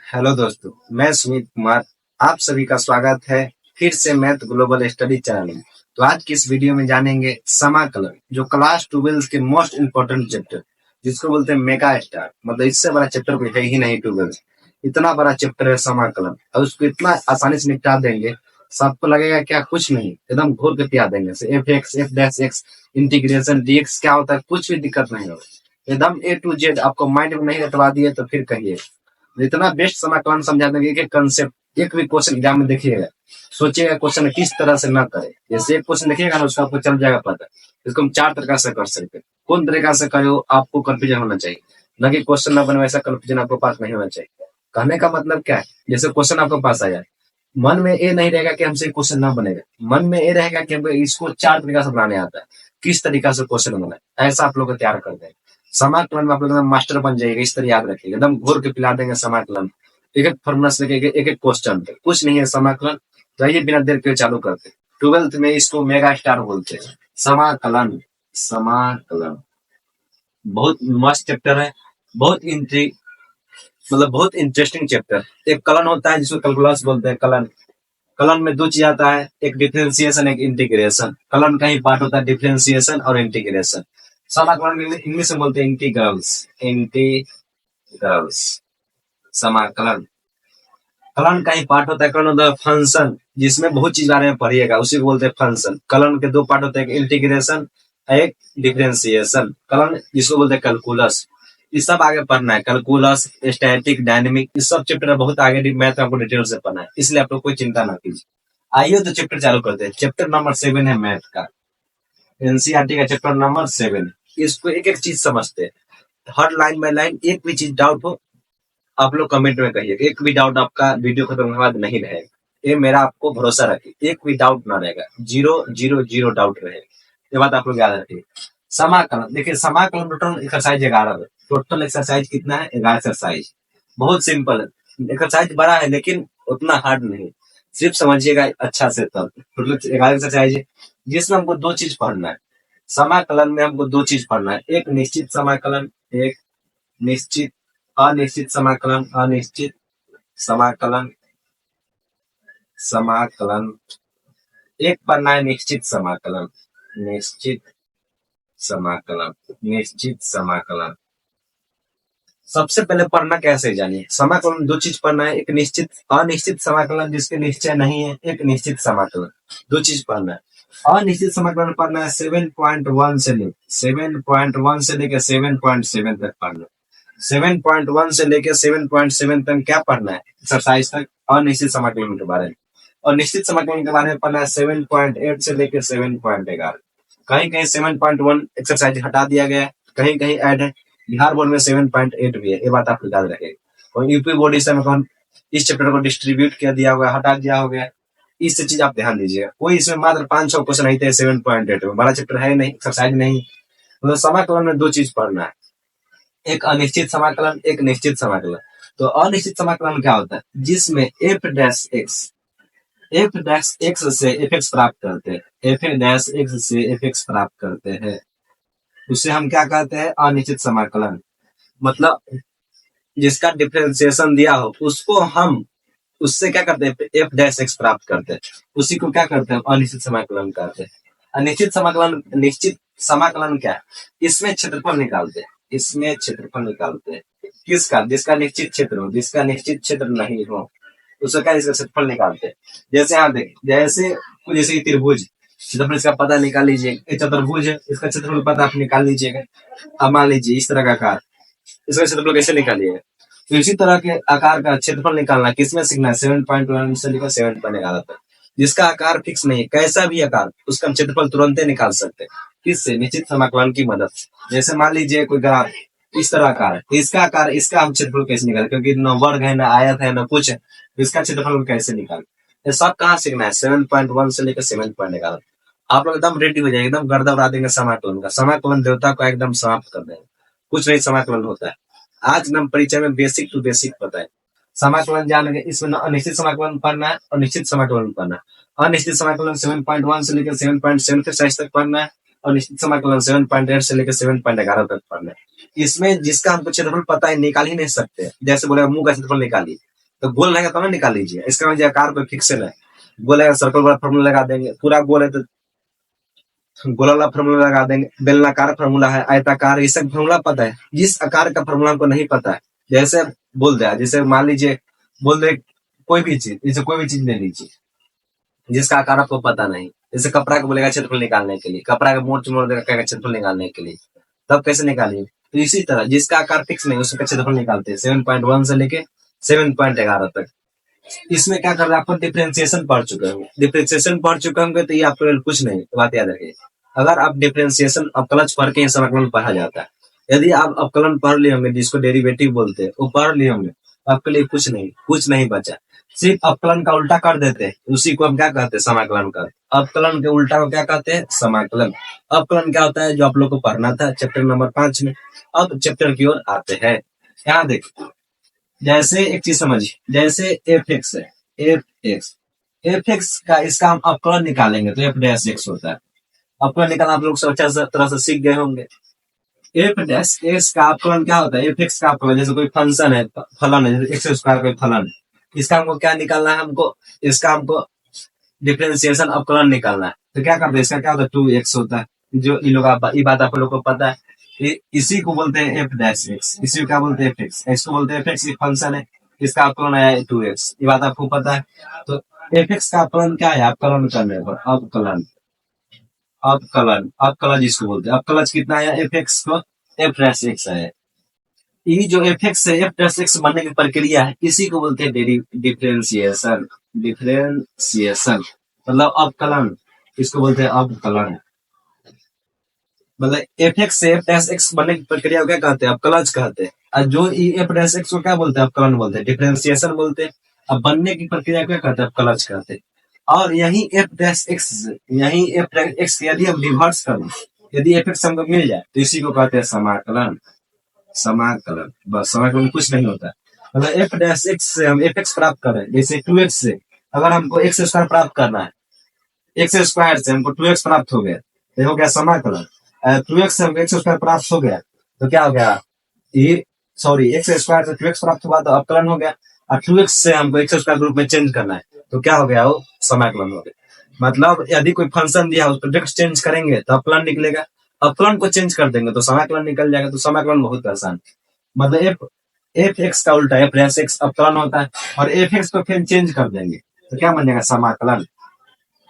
Hello दोस्तों, मैं सुमित कुमार। आप सभी का स्वागत है फिर से मैथ ग्लोबल स्टडी चैनल में। तो आज की इस वीडियो में जानेंगे समाकलन, जो क्लास 12 के मोस्ट इम्पोर्टेंट चैप्टर, जिसको बोलते हैं मेगा स्टार। मतलब इससे बड़ा चैप्टर कोई है ही नहीं 12। इतना बड़ा चैप्टर है समाकलन, और उसको इतना आसानी से निपटा देंगे, सबको लगेगा क्या कुछ नहीं, एकदम घोर के पिया देंगे। F X F dash X integration DX क्या होता है, कुछ भी दिक्कत नहीं होगा। एकदम ए टू जेड आपको माइंड में नहीं रटवा दिए तो फिर कहिए। इतना बेस्ट समाकलन समझा देंगे कि कंसेप्ट एक भी क्वेश्चन एग्जाम में देखिएगा, सोचिएगा क्वेश्चन किस तरह से ना करे। जैसे एक क्वेश्चन देखिएगा ना, उसका आपको चल जाएगा पता। इसको हम 4 तरीका से कर सकते हैं। कौन तरीका से करे आपको कंफ्यूजन होना चाहिए, न कि क्वेश्चन ना बने वैसा कंफ्यूजन आपको पास नहीं होना चाहिए। कहने का मतलब क्या है, जैसे क्वेश्चन आपको पास आ जाए, मन में ये नहीं रहेगा कि हमसे क्वेश्चन ना बनेगा, मन में ये रहेगा कि हमको इसको 4 तरीका से बनाने आता है, किस तरीका से क्वेश्चन बना है, ऐसा आप लोग को तैयार कर देंगे। समाकलन में आप लोग एकदम मास्टर बन जाइएगा, इस तरह याद रखिएगा, एकदम घोर के पिला देंगे समाकलन। एक एक फॉर्मूला से लेके एक एक क्वेश्चन तक कुछ नहीं है समाकलन। तो आइए बिना देर के चालू करते। 12th में इसको मेगा स्टार बोलते हैं, समाकलन। समाकलन बहुत मस्त चैप्टर है, बहुत इंट्री मतलब बहुत इंटरेस्टिंग चैप्टर। एक कलन होता है जिसको कैलकुलस बोलते हैं। कलन कलन में 2 चीज आता है, एक डिफरेंशिएशन, एक इंटीग्रेशन। कलन का ही पार्ट होता है डिफरेंशिएशन और इंटीग्रेशन। समाकलन में इंग्लिश में बोलते हैं इंटीग्रल्स। इंटीग्रल्स समाकलन कलन का ही पार्ट होता है। कलन होता है फंक्शन, जिसमें बहुत चीज बारे में पढ़िएगा, उसी को बोलते हैं फंक्शन। कलन के 2 पार्ट होते हैं, एक इंटीग्रेशन, एक डिफरेंशिएशन। कलन जिसको बोलते हैं कैलकुलस, ये सब आगे पढ़ना है। कैलकुलस, स्टैटिक, डायनेमिक, ये सब चैप्टर बहुत आगे मैथ आपको डिटेल से पढ़ना है, इसलिए आप लोग कोई चिंता ना कीजिए। आइए तो चैप्टर चालू करते हैं। चैप्टर नंबर 7 है मैथ का, एनसीईआरटी का चैप्टर नंबर 7। इसको एक एक चीज समझते हैं, हर लाइन बाय लाइन। एक भी चीज डाउट हो आप लोग कमेंट में कहिए, एक भी डाउट आपका वीडियो खत्म होने के बाद नहीं रहेगा, ये मेरा आपको भरोसा रखिए। एक भी डाउट ना रहेगा, 0 डाउट रहेगा, ये बात आप लोग याद रखिए। समाकलन देखिए, समाकलन टोटल एक्सरसाइज 11 है। टोटल एक्सरसाइज कितना है? 11 एक्सरसाइज। बहुत सिंपल है, एक्सरसाइज बड़ा है लेकिन उतना हार्ड नहीं, सिर्फ समझिएगा अच्छा से। तब टोटल 11 एक्सरसाइज है, जिसमें हमको 2 चीज पढ़ना है। समाकलन में हमको 2 चीज पढ़ना है, एक निश्चित समाकलन, एक निश्चित अनिश्चित समाकलन। अनिश्चित समाकलन, समाकलन एक पढ़ना है निश्चित समाकलन। निश्चित समाकलन, निश्चित समाकलन। सबसे पहले पढ़ना कैसे जानिए, समाकलन 2 चीज पढ़ना है, एक निश्चित अनिश्चित समाकलन जिसके निश्चय नहीं है, एक निश्चित समाकलन। 2 चीज पढ़ना है। अनिश्चित समाकलन पढ़ना है 7.1 से लेकर 7.1 से लेकर 7.7 तक पढ़ना है। 7.1 से लेकर 7.7 तक क्या पढ़ना है? एक्सरसाइज तक अनिश्चित समाकलन के बारे में। और निश्चित समाकलन के बारे में पढ़ना है 7.8 से लेकर 7.11। कहीं कहीं 7.1 एक्सरसाइज हटा दिया गया है, कहीं कहीं ऐड है। बिहार बोर्ड में 7.8 भी है, ये बात आप याद रखेगा। और यूपी बोर्ड इस समय इस चैप्टर को डिस्ट्रीब्यूट किया दिया हुआ, हटा दिया हो गया, इस चीज आप ध्यान दीजिएगा। कोई इसमें मात्र 5-6 क्वेश्चन नहीं थे 7.8 में, बड़ा चैप्टर है नहीं, एक्सरसाइज नहीं। मतलब समाकलन में 2 चीज पढ़ना है, एक अनिश्चित समाकलन, एक निश्चित समाकलन। तो अनिश्चित समाकलन क्या होता है? जिसमें एफ डैश एक्स से एफ एक्स प्राप्त करते हैं, एफ डैश एक्स से एफ एक्स प्राप्त करते हैं, उसे हम क्या कहते हैं? अनिश्चित समाकलन। मतलब जिसका डिफरेंशिएशन दिया हो उसको हम उससे क्या करते हैं? एफ डैश एक्स प्राप्त करते हैं, उसी को क्या करते हैं? अनिश्चित समाकलन कहते हैं। अनिश्चित समाकलन, निश्चित समाकलन क्या है? इसमें क्षेत्रफल निकालते हैं, इसमें क्षेत्रफल निकालते हैं। किसका? जिसका निश्चित क्षेत्र हो, जिसका निश्चित क्षेत्र नहीं हो उसका क्या, इसका क्षेत्रफल निकालते हैं। जैसे यहाँ देखिए, जैसे त्रिभुज, क्षेत्रफल इसका पता निकाल लीजिए। चतुर्भुज है, इसका क्षेत्रफल पता आप निकाल लीजिएगा। अब मान लीजिए इस तरह का आकार, इसका क्षेत्रफल कैसे निकालिएगा? तो इसी तरह के आकार का क्षेत्रफल निकालना किसमें सीखना है? 7.1 से लेकर 7.11 तक। जिसका आकार फिक्स नहीं है, कैसा भी आकार, उसका हम क्षेत्रफल तुरंत निकाल सकते हैं। किससे? निश्चित समाकलन की मदद से। जैसे मान लीजिए कोई ग्राफ इस तरह आकार है, इसका आकार, इसका हम क्षेत्रफल कैसे निकाले? क्योंकि न वर्ग है, न आयत है, न कुछ है, इसका क्षेत्रफल कैसे निकाले? ये सब कहाँ सीखना है? 7.1 से लेकर 7.11। आप लोग एकदम रेडी हो जाएंगे, एकदम गर्दा उड़ा देंगे समाकलन का। समाकलन देवता को एकदम समाप्त कर देंगे, कुछ नहीं समाकलन होता है। आज हम परिचय में बेसिक टू बेसिक बताए। समाकलन जान गए, इसमें अनिश्चित समाकलन पढ़ना है और निश्चित समाकलन पढ़ना है। अनिश्चित समाकलन 7.1 से लेकर 7.7 के साइज तक पढ़ना है, और निश्चित समाकलन 7.8 से लेकर 7.11 तक पढ़ना है। इसमें जिसका हमको क्षेत्रफल पता है निकाल ही नहीं सकते, जैसे बोले मुंह का क्षेत्रफल निकालिए, तो गोल रहेगा तो ना निकाल लीजिए। इसका मतलब आकार कोई फिक्सल है, गोल है सर्कल वाला फॉर्मूला लगा देंगे, पूरा गोल है तो गोला वाला फॉर्मूला लगा देंगे, बेलनाकार फॉर्मूला है, आयताकार, ये सब फॉर्मूला पता है। जिस आकार का फॉर्मूला हमको नहीं पता है, जैसे बोल दिया, जैसे मान लीजिए बोल दे कोई भी चीज, जैसे कोई भी चीज ले लीजिए जिसका आकार आपको पता नहीं, जैसे कपड़ा को बोलेगा क्षेत्रफल निकालने के लिए, कपड़ा का मोड़ मोड़ देगा कहेगा क्षेत्रफल निकालने के लिए, तब कैसे निकालिए? तो इसी तरह जिसका आकार फिक्स नहीं उसका क्षेत्रफल निकालते हैं 7.1 से लेके 7.11 तक। इसमें क्या कर रहे हैं, आपको डिफरेंशिएशन पढ़ चुके होंगे, डिफरेंशिएशन पढ़ चुके होंगे तो ये आपके लिए कुछ नहीं, बात याद रखिए। अगर आप डिफरेंशिएशन अवकलज पढ़ के समाकलन पढ़ा जाता है, यदि आप अवकलन पढ़ लिए होंगे जिसको डेरिवेटिव बोलते हैं वो पढ़ लिए होंगे, आपके लिए कुछ नहीं बचा। सिर्फ अवकलन का उल्टा कर देते हैं, उसी को हम क्या कहते हैं, समाकलन कर। अवकलन के उल्टा को क्या कहते हैं, समाकलन। अवकलन क्या होता है, जो आप लोग को पढ़ना था चैप्टर नंबर 5 में। अब चैप्टर की ओर आते हैं। यहाँ देखिए, जैसे एक चीज समझिए, जैसे एफ एक्स है, एफ एक्स का इसका हम अवकलन निकालेंगे तो एफ डैश एक्स होता है। अवकलन निकालना आप लोग अच्छा तरह से सीख गए होंगे। एफ डैश एक्स का अवकलन क्या होता है, एफ एक्स का अवकलन, जैसे कोई फंक्शन है, फलन है, जैसे एक्स स्क्वायर कोई फलन है, इसका हमको क्या निकालना है, इसका हमको डिफरेंशिएशन अवकलन निकालना है। तो क्या करते हैं, इसका क्या होता है, 2x होता है, जो ये बात आप लोग को पता है। इसी को बोलते हैं एफ डैश एक्स, इसी को क्या बोलते हैं, एफ एक्स। इसको बोलते हैं एफ एक्स, फंक्शन है, इसका अवकलन है 2x, ये बात आपको पता है। तो एफ एक्स का अवकलन क्या है, अवकलन करने पर अवकलन जिसको बोलते हैं, अवकलन कितना है एफ एक्स को, एफ डैश एक्स है। ये जो एफ एक्स से एफ डैश एक्स बनने की प्रक्रिया है, इसी को बोलते हैं डिफरेंशिएशन मतलब अवकलन, इसको बोलते हैं अवकलन। मतलब एफ एक्स से एफ डैश एक्स बनने की प्रक्रिया को क्या कहते हैं, अवकलन कहते हैं। और जो एफ डैश एक्स को क्या बोलते हैं, अवकलन बोलते हैं, डिफरेंशिएशन बोलते हैं। अब बनने की प्रक्रिया क्या कहते हैं, अवकलन कहते हैं। और यही एफ डैश एक्स यदि हम रिवर्स करें, यदि एफ एक्स हमको मिल जाए तो इसी को कहते हैं समाकलन। बस समाकलन कुछ नहीं होता। मतलब एफ डैश एक्स से हम एफ एक्स प्राप्त करें, जैसे 2x से अगर हमको एक्स स्क्वायर प्राप्त करना है, एक्स स्क्वायर से हमको 2x प्राप्त हो गया तो हो गया समाकलन। 2x से हमको एक्स स्क्वायर प्राप्त हो गया तो क्या हो गया, एक्स स्क्वायर से 2x प्राप्त हुआ तो अवकलन हो गया। और 2x से हमको एक्स स्क्वायर ग्रुप में चेंज करना है तो क्या हो गया, वो समाकलन हो गया। मतलब यदि कोई फंक्शन दिया उस पर चेंज करेंगे तो अवकलन निकलेगा, अवकलन को चेंज कर देंगे तो समाकलन निकल जाएगा। तो समाकलन बहुत आसान, मतलब एफ एक्स का उल्टा एफ डैश एक्स अवकलन होता है, और एफ एक्स को फिर चेंज कर देंगे तो क्या बन जाएगा, समाकलन।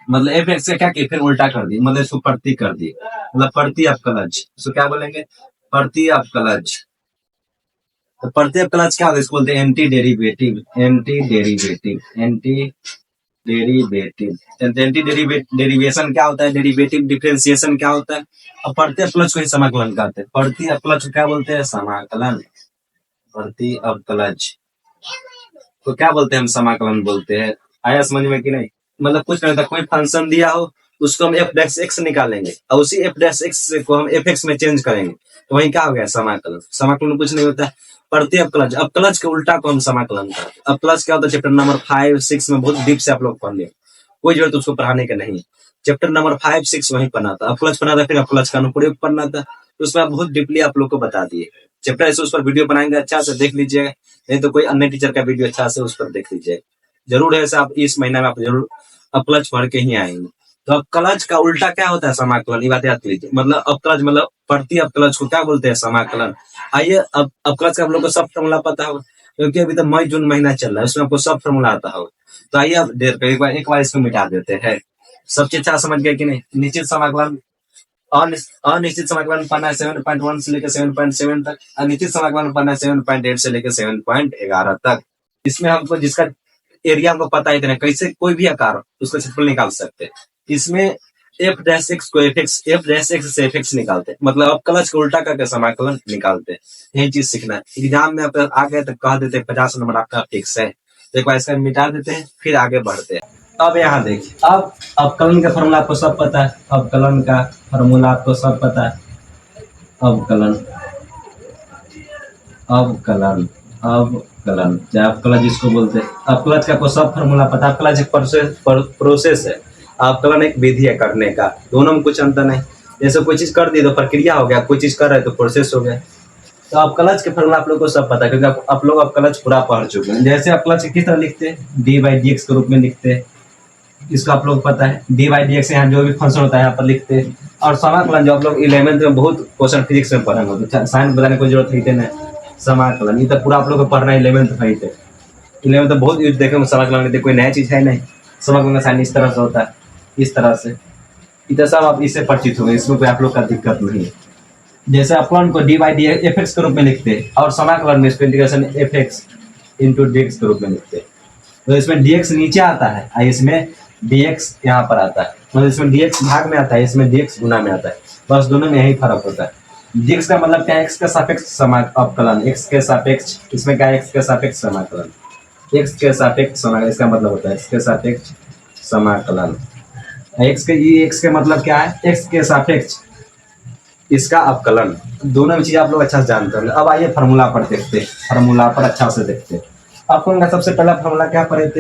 मतलब एफ एक्स का क्या किया, फिर उल्टा कर दी, मतलब इसको प्रति कर दी, मतलब प्रति अवकलज, इसको क्या बोलेंगे, प्रति अवकलज। तो प्रति अवकलज क्या होता है, इसको बोलते हैं एंटी डेरिवेटिव। डेरिवेशन क्या होता है, डेरिवेटिव डिफरेंशिएशन क्या होता है, और प्रति अवकलज को ही समाकलन कहते हैं। प्रति अवकलज को क्या बोलते हैं, समाकलन। प्रति अवकलज तो क्या बोलते हैं, हम समाकलन बोलते हैं। आया समझ में कि नहीं? मतलब कुछ नहीं होता, कोई फंक्शन दिया हो उसको हम एफ डैश एक्स निकालेंगे और उसी एफ डैश एक्स को हम एफ एक्स में चेंज करेंगे तो वही क्या हो गया, समाकलन। समाकलन कुछ नहीं होता है। प्रति अवकलज, अवकलज के उल्टा को हम समाकलन करते हैं। अवकलज क्या होता है, चैप्टर नंबर 5, 6 में बहुत डीप से आप लोग पढ़ लिए, कोई जरूरत उसको पढ़ाने का नहीं। चैप्टर नंबर 5, 6 वही पढ़ना था, अवकलज पढ़ना था, फिर अवकलज का अनुप्रयोग पढ़ना था, तो उसमें बहुत डीपली आप लोग को बता दिए। चैप्टर ऐसे उस पर वीडियो बनाएंगे, अच्छा से देख लीजिएगा, नहीं तो कोई अन्य टीचर का वीडियो अच्छा से उस पर देख लीजिएगा। जरूर है ऐसा, आप इस महीना में आप जरूर अवकलज पढ़ के ही आएंगे। तो अवकलज का उल्टा क्या होता है, समाकलन, ये बात याद कीजिए। मतलब अवकलज मतलब प्रति अवकलज को क्या बोलते हैं, समाकलन। आइए अब अवकलज का आप लोग को सब फॉर्मूला पता होगा, क्योंकि अभी तो मई जून महीना चल रहा है, उसमें आपको सब फॉर्मूला आता होगा। तो आइए अब एक बार इसको मिटा देते हैं। सब चीज अच्छा समझ गए कि नहीं? निश्चित समाकलन, अनिश्चित समाकलन पढ़ना है 7.1 से लेकर 7.7 तक, अनिश्चित समाकलन पढ़ना है 7.8 से लेकर 7.11 तक। इसमें हमको जिसका एरिया हमको पता है, इतना कैसे कोई भी आकार उसका क्षेत्रफल निकाल सकते हैं। इसमें एफ डैश एक्स को एफ डैश एक्स से एफ एक्स निकालते हैं, मतलब अवकलज को उल्टा करके समाकलन निकालते हैं। यही चीज सीखना है। एग्जाम में आप आ गए तो कह देते 50 नंबर आपका फिक्स है। तो एक बार इसका मिटा देते हैं, फिर आगे बढ़ते हैं। अब यहाँ देखिए, अब अवकलन का फॉर्मूला आपको सब पता है, अवकलन का फॉर्मूला आपको सब पता है। अवकलन चाहे अवकलज जिसको बोलते हैं, अवकलज का आपको सब फॉर्मूला पता है। अवकलज एक प्रोसेस है, अवकलन एक विधि है करने का, दोनों में कुछ अंतर नहीं। जैसे कोई चीज कर दी तो प्रक्रिया हो गया, कोई चीज कर रहे तो प्रोसेस हो गया। तो आप क्लच के फॉर्मूला आप लोग को सब पता है, क्योंकि आप लोग अब क्लच पूरा पढ़ चुके हैं। जैसे आप क्लच किस तरह लिखते हैं, डी बाई डी एक्स के रूप में लिखते हैं, इसको आप लोग पता है। डी बाई डी एक्स यहाँ जो भी फंक्शन होता है यहाँ पर लिखते हैं। और समाकलन जो आप लोग 11th में बहुत क्वेश्चन फिजिक्स में पढ़े होते, साइंस बताने की जरूरत है नहीं। समाकलन ये तो पूरा आप लोग को पढ़ना है 11th में ही थे। 11th तो बहुत यूज देखे समाकलन, कोई नया चीज है नहीं। समाकलन का साइन इस तरह से होता है, इस तरह से। इतना सब आप इससे परिचित होंगे, इसमें कोई आप लोग का दिक्कत नहीं है। जैसे अपलन को D by D F x के रूप में लिखते हैं, और समाकलन में इसको integration F x into D x के रूप में लिखते हैं। तो इसमें डी एक्स नीचे आता है और इसमें डी एक्स यहाँ पर आता है, मतलब इसमें डी एक्स भाग में आता है, इसमें डी एक्स गुना में आता है। बस दोनों में यही फर्क होता है। डी एक्स का मतलब क्या है, एक्स के सापेक्ष समाकलन, एक्स के सापेक्ष, इसमें क्या है, एक्स के सापेक्ष समाकलन, एक्स के सापेक्ष समाकलन, इसका मतलब होता है एक्स के सापेक्ष समाकलन। एक्स के मतलब क्या है, एक्स के सापेक्ष इसका अवकलन। दोनों चीज आप लोग अच्छा से जानते हैं। अब आइए फार्मूला पर देखते हैं, फार्मूला पर अच्छा से देखते हैं। आपको सबसे पहला फार्मूला क्या पढ़े थे,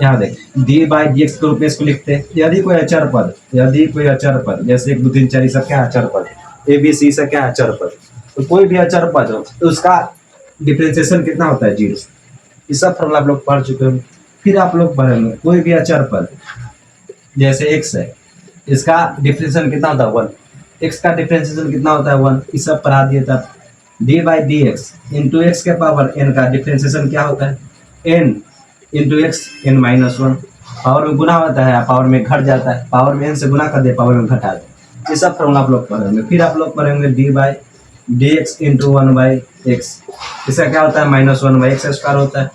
यहाँ देख, डी बाई डी एक्स के रूप में इसको लिखते हैं। यदि कोई अचर पद, यदि कोई अचर पद, जैसे 1 2 3 4 सब क्या अचर पद, ए बी सी सब क्या अचर पद, तो कोई भी अचर पद हो तो उसका डिफरेंशिएशन कितना होता है, 0। ये सब फार्मूला आप लोग पढ़ चुके हैं। फिर आप लोग पढ़ेंगे कोई भी अचर पद, जैसे एक्स है, इसका डिफरेंशिएशन कितना होता है, 1। एक्स का डिफरेंशिएशन कितना होता है, 1। ये सब पढ़ा दिए तब। D by D X into X के पावर एन का डिफरेंशिएशन क्या होता है, N into X N minus 1। Power में गुना होता है, पावर में घट जाता है, पावर में एन से गुना कर दे, पावर में घटा दे। ये सब फॉर्मूला आप लोग पढ़ेंगे। फिर आप लोग पढ़ेंगे D by D X into 1 by x, इसका क्या होता है, माइनस 1 बाई एक्स स्क्वायर होता है।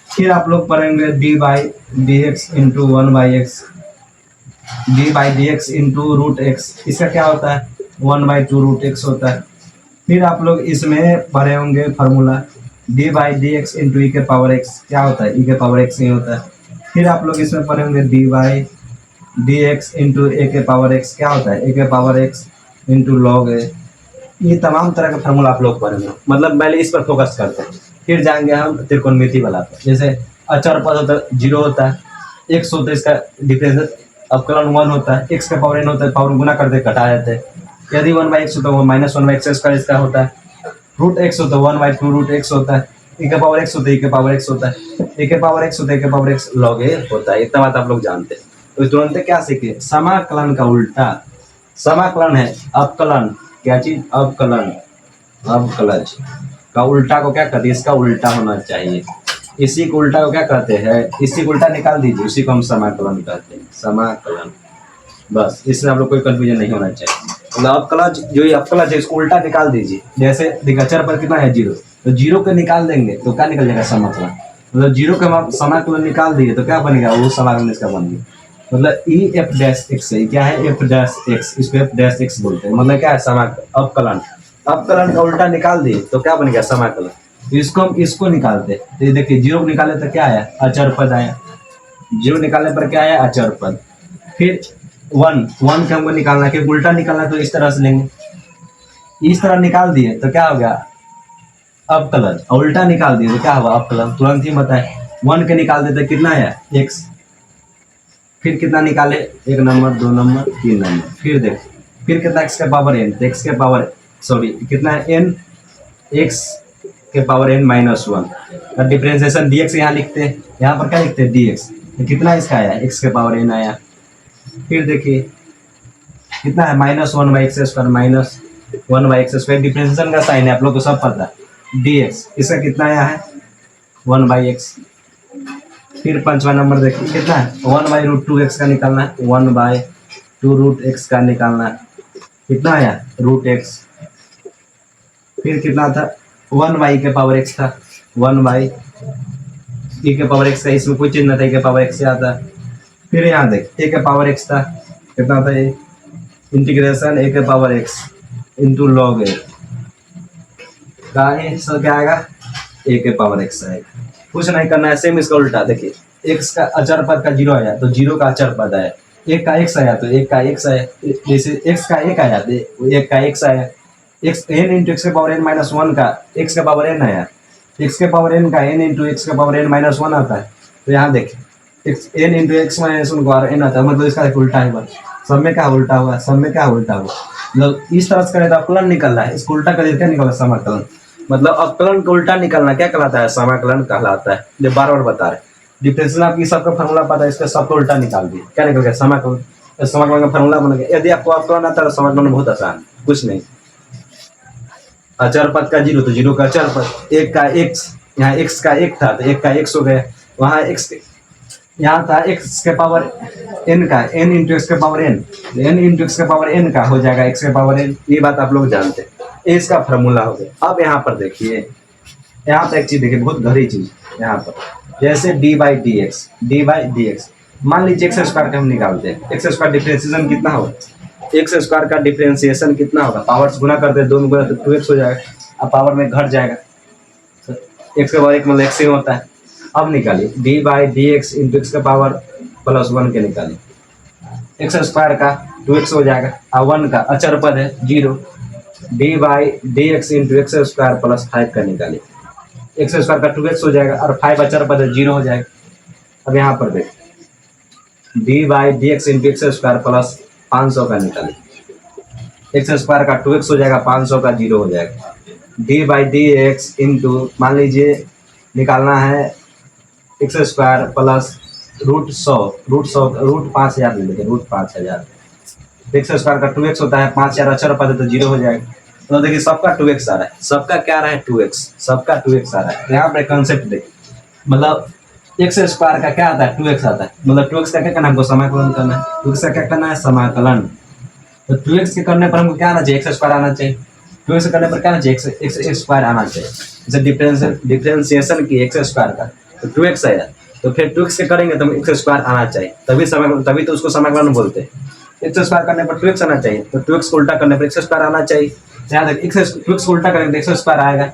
फिर आप लोग पढ़ेंगे D by D X into 1 by X, D by D X into root X, इसका क्या होता है, 1 बाई 2 रूट एक्स होता है। फिर आप लोग इसमें पढ़े होंगे formula D by D X into E के पावर एक्स, क्या होता है, ई के पावर एक्स नहीं होता है। फिर आप लोग इसमें पढ़े होंगे D by D X into A के पावर एक्स, क्या होता है, ए के power X into log A. ये तमाम तरह का फार्मूला आप लोग पढ़ेंगे, मतलब पहले इस पर फोकस करते हैं। फिर जाएंगे हम त्रिकोणमिति वाला पर। जैसे अचर पद होता है, 0 होता है, एक्स होता है, इसका डिफरेंस अवकलन 1 होता है, एक्स का पावर एन होता है, पावर गुना करते घटा जाते हैं। यदि 1 बाई एक्स होता है, वो माइनस 1 बाई एक्स स्क्वायर इसका होता है। रूट एक्स होता है, 1 बाई 2 रूट एक्स होता है। ए के पावर एक्स होता है, ए के पावर एक्स होता है, ए के पावर एक्स होता है, ए के पावर एक्स लॉग ए होता है। इतना बात आप लोग जानते हैं। तो तुरंत क्या सीखे, समाकलन का उल्टा। समाकलन है अवकलन, क्या चीज, अवकलन, अवकलज का उल्टा को क्या कहते हैं, इसका उल्टा होना चाहिए। इसी को उल्टा को क्या कहते हैं, इसी को उल्टा निकाल दीजिए, उसी को हम समाकलन कहते हैं, समाकलन। बस इसमें आप लोग कोई कंफ्यूजन नहीं होना चाहिए। मतलब अवकलज जो ये अवकलज है, इसको उल्टा निकाल दीजिए। जैसे अचर पर कितना है, 0, तो 0 को निकाल देंगे तो क्या निकल जाएगा, समाकलन। मतलब 0 का समाकलन निकाल दिए तो क्या बनेगा, वो समाकलन इसका बन गया। मतलब ई एफ डैश एक्स है, क्या है, एफ डैश एक्स, इसको एफ डैश एक्स बोलते हैं। मतलब क्या है, समाकलन, अवकलन। अवकलन का उल्टा निकाल दिए तो क्या बन गया, समाकलन। तो इसको हम इसको निकालते, तो ये देखिए 0 को निकाले तो क्या आया, अचर पद आया। 0 निकालने पर क्या आया, अचर पद। फिर 1 के हमको निकालना है, क्योंकि उल्टा निकालना है तो इस तरह से लेंगे। इस तरह निकाल दिए तो क्या हो गया, अवकलन। उल्टा निकाल दिए तो क्या हुआ, अवकलन। तुरंत ही बताए 1 के निकाल देते कितना आया, x। फिर कितना निकाले, 1 नंबर, 2 नंबर, 3 नंबर। फिर देख, फिर कितना x के पावर n, x के पावर सॉरी कितना है, n, x के power n minus 1। Differentiation dx यहाँ लिखते हैं, यहाँ पर क्या लिखते हैं, dx। तो कितना इसका आया, x के पावर n आया। फिर देखिए कितना है, minus 1 by x square, minus 1 by x square. Differentiation का साइन है, आप लोग को सब पता है, dx। इसका कितना आया है, 1 बाई एक्स। फिर 5वां नंबर देखिए कितना है, 1 बाई रूट 2 एक्स का निकालना है, 1 बाई 2 रूट एक्स का निकालना है। कितना आया, रूट एक्स। फिर कितना था, 1 बाई के पावर एक्स था, 1 बाई e के पावर एक्स का, इसमें कोई चिन्ह था, e के पावर एक्स से आता। फिर यहाँ देख, a के पावर एक्स था, कितना था, ये इंटीग्रेशन a के पावर एक्स इंटू लॉग ए का क्या आएगा, a के पावर एक्स आएगा। कुछ नहीं करना है, सेम इसका उल्टा। देखिए x का अचर पद का 0 आया तो 0 का अचर पद आया, 1 का x आया तो 1 का x आया। जैसे x का 1 आया तो 1 का x आया। x n इंटू एक्स के पावर n माइनस 1 का x के पावर n आया, x के पावर n का n इंटू एक्स के पावर n माइनस 1 आता है। तो यहाँ देखिए n इंटू एक्स माइनस 1 का n आता है, मतलब इसका उल्टा है। सब में क्या उल्टा हुआ, सब में क्या उल्टा हुआ। मतलब इस तरह से करें तो अवकलन निकल रहा है, इसको उल्टा करें क्या निकला, समाकलन। मतलब अवकलन का उल्टा निकालना क्या कहलाता है? समाकलन कहलाता है। जो बार बार बता रहे डिफरेंशियल आपकी सबका फॉर्मूला पता है, इसका सबका उल्टा निकाल दिए, क्या निकल गया? समाकलन। तो समाकलन का फॉर्मूला बन गया। यदि आपको अवकलन आता है तो समाकलन बहुत आसान, कुछ नहीं। अचर पद का जीरो तो जीरो का अचर पद, एक का एक्स, यहाँ एक्स का एक था तो एक का एक्स हो गया, वहाँ एक्स यहाँ था एक्स के पावर एन का, एन इंटू एक्स के power N, N into X के पावर एन का हो जाएगा एक्स के पावर एन। ये बात आप लोग जानते हैं, ये इसका फॉर्मूला हो गया। अब यहाँ पर देखिए, यहाँ पर एक चीज देखिए, बहुत गहरी चीज यहाँ पर, जैसे डी बाई डी एक्स, मान लीजिए एक्स स्क्वायर का हम निकालते हैं, एक्स स्क्वायर डिफरेंशिएशन कितना होगा? एक्स स्क्वायर का डिफरेंशिएशन कितना होगा? पावर्स गुना करते हैं, दोनों गुना तो 2x हो जाएगा, अब पावर में घट जाएगा, तो एक्स के पावर एक मतलब एक्स ही होता है। अब निकालिए D by D X into x का पावर प्लस 1 के निकालिए, एक्स स्क्वायर का 2x हो जाएगा, और 1 का अचर पद है 0, D by D X into x square plus 5 का निकालिए, एक्स स्क्वायर का 2x हो जाएगा और 5 अचर पद है 0 हो जाएगा। अब यहाँ पर देख D by D X into x square plus 500 का निकालिए, एक्स स्क्वायर का 2x हो जाएगा, 500 का 0 हो जाएगा, D by D X into मान लीजिए निकालना है एक्स स्क्वायर प्लस रूट 5000 ले लेंगे, रूट 5000, एक्स स्क्वायर का 2x होता है, 5000 अचर पद है तो 0 हो जाएगा। तो देखिए सबका 2x आ रहा है, सबका क्या आ रहा है? 2x, सबका 2x आ रहा है। यहाँ पर कंसेप्ट देखिए, मतलब एक्स स्क्वायर का क्या आता है? 2x आता है, मतलब 2x का क्या करना है? हमको समाकलन करना है। 2x का क्या करना है? समाकलन। तो 2x के करने पर हमको क्या आना चाहिए? एक्स स्क्वायर आना चाहिए। 2x करने पर क्या आना चाहिए? एक्स स्क्वायर आना चाहिए। जैसे डिफरेंशिएशन की एक्स स्क्वायर का तो 2x आया, तो फिर 2x के करेंगे तो एक्स स्क्वायर आना चाहिए, तभी तो उसको समाकलन बोलते हैं। एक्स स्क्वायर करने पर 2x आना चाहिए, तो 2x को उल्टा करने पर एक्स स्क्वायर आना चाहिए। यहाँ तक 2x को उल्टा करेंगे तो एक्स स्क्वायर आएगा,